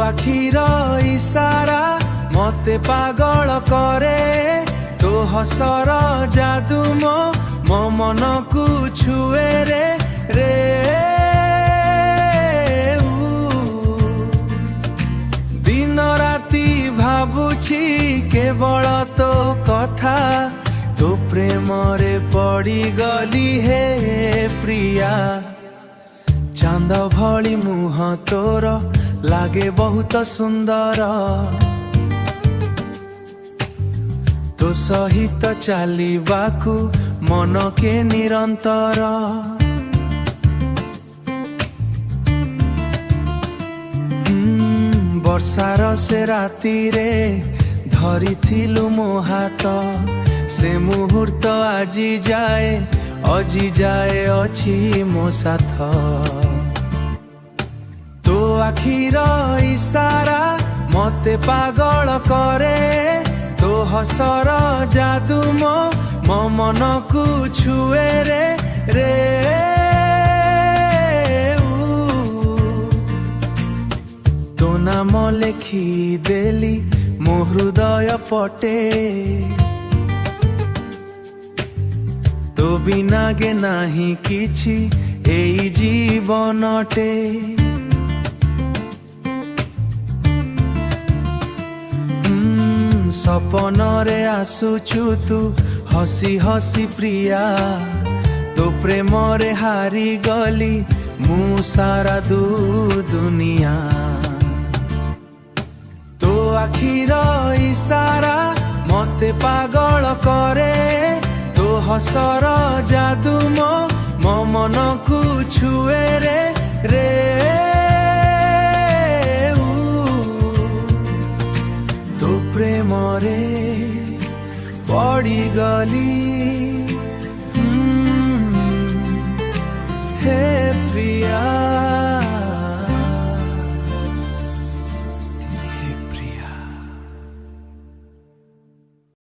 आखिर इशारा मते पागल करे तो हसर जादू मो मन को छुए रे रे दिन राति भाबुछि केवल तो कथा तो प्रेम रे पड़ी गली हे प्रिया चांद भली मुह तोर लागे बहुत सुंदर तो सहित चलिबाकू मन के निरंतर वर्षार से राति रे धरी थिलु मो हाथ से मुहूर्त आजी जाए अजी जाए अछि मो साथ तो आखिर इशारा मते पागल करे तो हसर जादू मो मन को छुए रे रे तो नाम लेखी देली मो हृदय पटे तो बिना गे नाही किछि एई जीवनटे सपन रे आसुचु तू हसी हसी प्रिया तो प्रेम रे हारी गली मु सारा दुनिया तो आखिर इशारा मते पागल करे तो हसर जादू मो मन को छुए रे रे तो प्रेम रे पड़ी गली हे प्रिया।